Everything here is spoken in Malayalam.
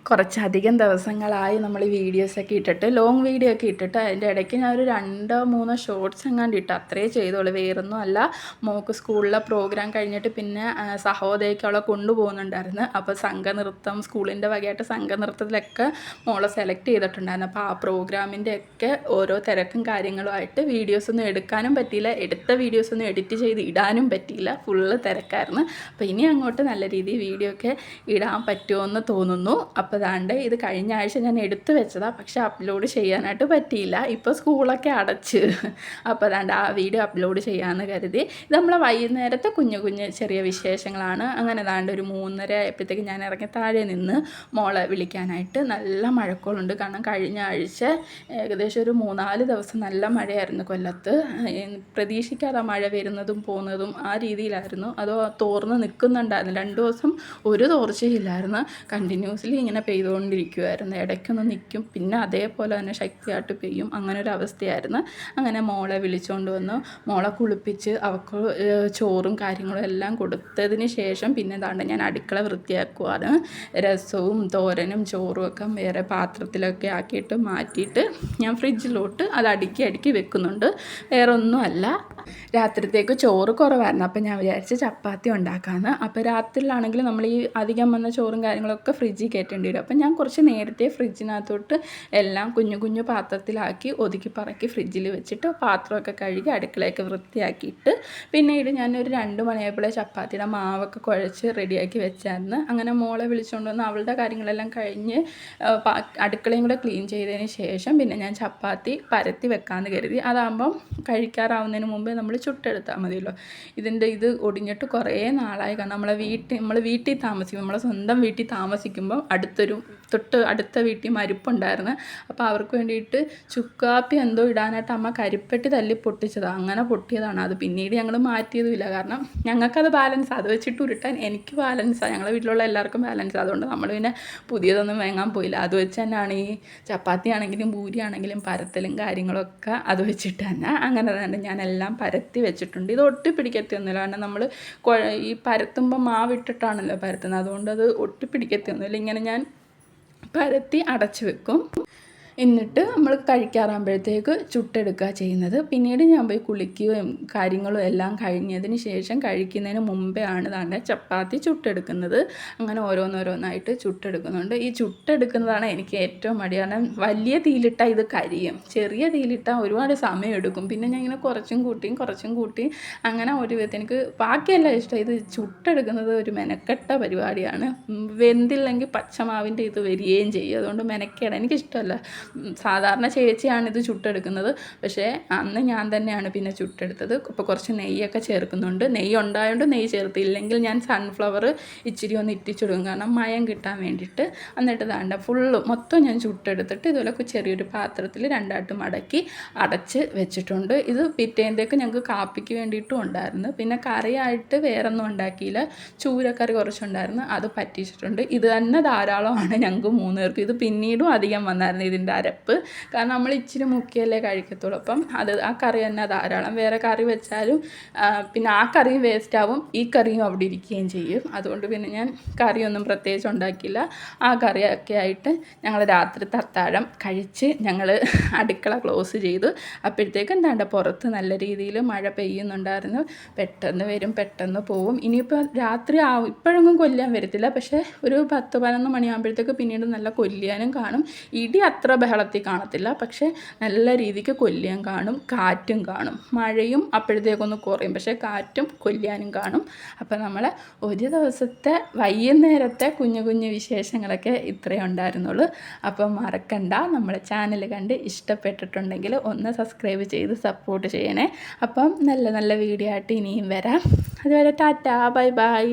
കുറച്ചധികം ദിവസങ്ങളായി നമ്മൾ ഈ വീഡിയോസൊക്കെ ഇട്ടിട്ട് ലോങ് വീഡിയോ ഒക്കെ ഇട്ടിട്ട് അതിൻ്റെ ഇടയ്ക്ക് ഞാനൊരു 2-3 ഷോർട്സ് എങ്ങാണ്ട് ഇട്ട് അത്രേ ചെയ്തോളൂ. വേറൊന്നും അല്ല. മോൾക്ക് സ്കൂളിലെ പ്രോഗ്രാം കഴിഞ്ഞിട്ട് പിന്നെ സഹോദരിക്ക് അവളെ കൊണ്ടുപോകുന്നുണ്ടായിരുന്നു. അപ്പോൾ സംഘനൃത്തം സ്കൂളിൻ്റെ വകയായിട്ട് സംഘനൃത്തത്തിലൊക്കെ മോളെ സെലക്ട് ചെയ്തിട്ടുണ്ടായിരുന്നു. അപ്പോൾ ആ പ്രോഗ്രാമിൻ്റെയൊക്കെ ഓരോ തിരക്കും കാര്യങ്ങളുമായിട്ട് വീഡിയോസൊന്നും എടുക്കാനും പറ്റിയില്ല. എടുത്ത വീഡിയോസൊന്നും എഡിറ്റ് ചെയ്ത് ഇടാനും പറ്റിയില്ല. ഫുള്ള് തിരക്കായിരുന്നു. അപ്പോൾ ഇനി അങ്ങോട്ട് നല്ല രീതിയിൽ വീഡിയോ ഒക്കെ ഇടാൻ പറ്റുമെന്ന് തോന്നുന്നു. അപ്പോൾ അതാണ്ട് ഇത് കഴിഞ്ഞ ആഴ്ച ഞാൻ എടുത്തു വെച്ചതാണ്, പക്ഷെ അപ്ലോഡ് ചെയ്യാനായിട്ട് പറ്റിയില്ല. ഇപ്പോൾ സ്കൂളൊക്കെ അടച്ച്. അപ്പോൾ അതാണ്ട് ആ വീഡിയോ അപ്ലോഡ് ചെയ്യാമെന്ന് കരുതി. ഇത് നമ്മളെ വൈകുന്നേരത്തെ കുഞ്ഞു കുഞ്ഞ് ചെറിയ വിശേഷങ്ങളാണ്. അങ്ങനെ അതാണ്ട് ഒരു 3:30 ആയപ്പോഴത്തേക്ക് ഞാൻ ഇറങ്ങി താഴെ നിന്ന് മോളെ വിളിക്കാനായിട്ട്. നല്ല മഴക്കോളുണ്ട്. കാരണം കഴിഞ്ഞ ആഴ്ച ഏകദേശം ഒരു 3-4 ദിവസം നല്ല മഴയായിരുന്നു കൊല്ലത്ത്. പ്രതീക്ഷിക്കാതെ മഴ വരുന്നതും പോകുന്നതും ആ രീതിയിലായിരുന്നു. അതോ തോർന്ന് നിൽക്കുന്നുണ്ടായിരുന്നു. 2 ദിവസം ഒരു തോർച്ചയില്ലായിരുന്നു. കണ്ടിന്യൂസ്ലി ഇങ്ങനെ പെയ്തുകൊണ്ടിരിക്കുമായിരുന്നു. ഇടയ്ക്കൊന്ന് നിൽക്കും, പിന്നെ അതേപോലെ തന്നെ ശക്തിയായിട്ട് പെയ്യും. അങ്ങനെ ഒരു അവസ്ഥയായിരുന്നു. അങ്ങനെ മോളെ വിളിച്ചുകൊണ്ട് വന്ന് മോളെ കുളിപ്പിച്ച് അവൾക്ക് ചോറും കാര്യങ്ങളും എല്ലാം കൊടുത്തതിന് ശേഷം പിന്നെ ദാണ്ട് ഞാൻ അടുക്കള വൃത്തിയാക്കുവാണ്. രസവും തോരനും ചോറും ഒക്കെ വേറെ പാത്രത്തിലൊക്കെ ആക്കിയിട്ട് മാറ്റിയിട്ട് ഞാൻ ഫ്രിഡ്ജിലോട്ട് അത് അടുക്കി വെക്കുന്നുണ്ട്. വേറെ ഒന്നുമല്ല, രാത്രിത്തേക്ക് ചോറ് കുറവായിരുന്നു. അപ്പോൾ ഞാൻ വിചാരിച്ച് ചപ്പാത്തി ഉണ്ടാക്കാമെന്ന്. അപ്പോൾ രാത്രിയിലാണെങ്കിൽ നമ്മൾ ഈ അധികം വന്ന ചോറും കാര്യങ്ങളൊക്കെ ഫ്രിഡ്ജിൽ കയറ്റേണ്ടി വരും. അപ്പോൾ ഞാൻ കുറച്ച് നേരത്തെ ഫ്രിഡ്ജിനകത്തോട്ട് എല്ലാം കുഞ്ഞു കുഞ്ഞു പാത്രത്തിലാക്കി ഒതുക്കി പറക്കി ഫ്രിഡ്ജിൽ വെച്ചിട്ട് പാത്രമൊക്കെ കഴുകി അടുക്കളയൊക്കെ വൃത്തിയാക്കിയിട്ട് പിന്നീട് ഞാനൊരു 2 മണിയായപ്പോഴേ ചപ്പാത്തിയുടെ മാവൊക്കെ കുഴച്ച് റെഡിയാക്കി വെച്ചായിരുന്നു. അങ്ങനെ മോളെ വിളിച്ചുകൊണ്ട് വന്ന് അവളുടെ കാര്യങ്ങളെല്ലാം കഴിഞ്ഞ് അടുക്കളയും കൂടെ ക്ലീൻ ചെയ്തതിന് ശേഷം പിന്നെ ഞാൻ ചപ്പാത്തി പരത്തി വെക്കാമെന്ന് കരുതി. അതാകുമ്പം കഴിക്കാറാവുന്നതിന് മുമ്പേ നമ്മൾ ചുട്ടെടുത്താൽ മതിയല്ലോ. ഇത് ഒടിഞ്ഞിട്ട് കുറേ നാളായി. കാരണം നമ്മൾ വീട്ടിൽ താമസിക്കും, നമ്മളെ സ്വന്തം വീട്ടിൽ താമസിക്കുമ്പം തൊട്ട് അടുത്ത വീട്ടിൽ മരിപ്പുണ്ടായിരുന്നു. അപ്പോൾ അവർക്ക് വേണ്ടിയിട്ട് ചുക്കാപ്പി എന്തോ ഇടാനായിട്ട് അമ്മ കരിപ്പെട്ടി തല്ലി പൊട്ടിച്ചതാണ്. അങ്ങനെ പൊട്ടിയതാണ് അത്. പിന്നീട് ഞങ്ങൾ മാറ്റിയതുമില്ല. കാരണം ഞങ്ങൾക്കത് ബാലൻസ്, അത് വെച്ചിട്ട് ഉരുട്ടാൻ എനിക്ക് ബാലൻസാണ്, ഞങ്ങളുടെ വീട്ടിലുള്ള എല്ലാവർക്കും ബാലൻസ്. അതുകൊണ്ട് നമ്മൾ പിന്നെ പുതിയതൊന്നും വാങ്ങാൻ പോയില്ല. അത് വെച്ച് തന്നെയാണ് ഈ ചപ്പാത്തി ആണെങ്കിലും പൂരി ആണെങ്കിലും പരത്തലും കാര്യങ്ങളൊക്കെ അത് വെച്ചിട്ട് തന്നെ. അങ്ങനെ തന്നെ ഞാനെല്ലാം പരത്തി വെച്ചിട്ടുണ്ട്. ഇത് ഒട്ടിപ്പിടിക്കത്തൊന്നുമില്ല. കാരണം നമ്മൾ ഈ പരത്തുമ്പോൾ മാവിട്ടിട്ടാണല്ലോ പരത്തുന്നത്. അതുകൊണ്ട് അത് ഒട്ടിപ്പിടിക്കത്തൊന്നുമില്ല. ഇങ്ങനെ ഞാൻ പരത്തി അടച്ചു വെക്കും. എന്നിട്ട് നമ്മൾ കഴിക്കാറാകുമ്പോഴത്തേക്ക് ചുട്ടെടുക്കുക ചെയ്യുന്നത്. പിന്നീട് ഞാൻ പോയി കുളിക്കുകയും കാര്യങ്ങളും എല്ലാം കഴിഞ്ഞതിന് ശേഷം കഴിക്കുന്നതിന് മുമ്പേ ആണ് താണ്ടെ ചപ്പാത്തി ചുട്ടെടുക്കുന്നത്. അങ്ങനെ ഓരോന്നോരോന്നായിട്ട് ചുട്ടെടുക്കുന്നുണ്ട്. ഈ ചുട്ടെടുക്കുന്നതാണ് എനിക്ക് ഏറ്റവും മടി. കാരണം വലിയ തീയിലിട്ടാൽ ഇത് കരിയും, ചെറിയ തീയിലിട്ടാൽ ഒരുപാട് സമയം എടുക്കും. പിന്നെ ഞാൻ ഇങ്ങനെ കുറച്ചും കൂട്ടി അങ്ങനെ ഒരു വിധത്തിൽ എനിക്ക് ബാക്കിയെല്ലാം ഇഷ്ടം. ഇത് ചുട്ടെടുക്കുന്നത് ഒരു മെനക്കെട്ട പരിപാടിയാണ്. വെന്തില്ലെങ്കിൽ പച്ചമാവിൻ്റെ ഇത് വരികയും ചെയ്യും. അതുകൊണ്ട് മെനക്കേടാണ്, എനിക്കിഷ്ടമല്ല. സാധാരണ ചേച്ചിയാണിത് ചുട്ടെടുക്കുന്നത്. പക്ഷേ അന്ന് ഞാൻ തന്നെയാണ് പിന്നെ ചുട്ടെടുത്തത്. ഇപ്പോൾ കുറച്ച് നെയ്യൊക്കെ ചേർക്കുന്നുണ്ട്. നെയ്യ് ഉണ്ടായതുകൊണ്ട് നെയ്യ് ചേർത്തില്ലെങ്കിൽ ഞാൻ സൺഫ്ലവർ ഇച്ചിരി ഒന്ന് ഇറ്റിച്ചിടും, കാരണം മയം കിട്ടാൻ വേണ്ടിയിട്ട്. എന്നിട്ട് ദാണ്ട ഫുള്ള് മൊത്തം ഞാൻ ചുട്ടെടുത്തിട്ട് ഇതുപോലെ ചെറിയൊരു പാത്രത്തിൽ 2ആയിട്ട് മടക്കി അടച്ച് വെച്ചിട്ടുണ്ട്. ഇത് പിറ്റേന്തേക്ക് ഞങ്ങൾക്ക് കാപ്പിക്ക് വേണ്ടിയിട്ടും ഉണ്ടായിരുന്നു. പിന്നെ കറിയായിട്ട് വേറൊന്നും ഉണ്ടാക്കിയില്ല. ചൂരക്കറി കുറച്ചുണ്ടായിരുന്നു, അത് പറ്റിച്ചിട്ടുണ്ട്. ഇത് തന്നെ ധാരാളമാണ് ഞങ്ങൾക്ക് 3 പേർക്ക്. ഇത് പിന്നീടും അധികം വന്നായിരുന്നു ഇതിൻ്റെ അരപ്പ്. കാരണം നമ്മൾ ഇച്ചിരി മുക്കിയല്ലേ കഴിക്കത്തുള്ളൂ. അപ്പം ആ കറി തന്നെ ധാരാളം. വേറെ കറി വെച്ചാലും പിന്നെ ആ കറിയും വേസ്റ്റ് ആവും, ഈ കറിയും അവിടെ ഇരിക്കുകയും ചെയ്യും. അതുകൊണ്ട് പിന്നെ ഞാൻ കറിയൊന്നും പ്രത്യേകിച്ച് ഉണ്ടാക്കിയില്ല. ആ കറിയൊക്കെ ആയിട്ട് ഞങ്ങൾ രാത്രിത്തെ അത്താഴം കഴിച്ച് ഞങ്ങൾ അടുക്കള ക്ലോസ് ചെയ്തു. അപ്പോഴത്തേക്കും എന്താണ്ട് പുറത്ത് നല്ല രീതിയിൽ മഴ പെയ്യുന്നുണ്ടായിരുന്നു. പെട്ടെന്ന് വരും പെട്ടെന്ന് പോവും. ഇനിയിപ്പോൾ രാത്രി ഇപ്പോഴൊന്നും കൊല്ലാൻ വരത്തില്ല, പക്ഷേ ഒരു 10-11 മണിയാകുമ്പോഴത്തേക്ക് പിന്നീട് നല്ല കൊല്ലിയാനും കാണും. ഇടി അത്ര ബഹളത്തിൽ കാണത്തില്ല, പക്ഷേ നല്ല രീതിക്ക് കൊല്ലിയാൻ കാണും, കാറ്റും കാണും. മഴയും അപ്പോഴത്തേക്കൊന്ന് കുറയും, പക്ഷേ കാറ്റും കൊല്ലിയാനും കാണും. അപ്പോൾ നമ്മളെ ഒരു ദിവസത്തെ വൈകുന്നേരത്തെ കുഞ്ഞു കുഞ്ഞു വിശേഷങ്ങളൊക്കെ ഇത്രയേ ഉണ്ടായിരുന്നുള്ളൂ. അപ്പം മറക്കണ്ട, നമ്മളെ ചാനൽ കണ്ട് ഇഷ്ടപ്പെട്ടിട്ടുണ്ടെങ്കിൽ ഒന്ന് സബ്സ്ക്രൈബ് ചെയ്ത് സപ്പോർട്ട് ചെയ്യണേ. അപ്പം നല്ല നല്ല വീഡിയോ ആയിട്ട് ഇനിയും വരാം. അതുവരെ ടാറ്റാ, ബൈ ബൈ.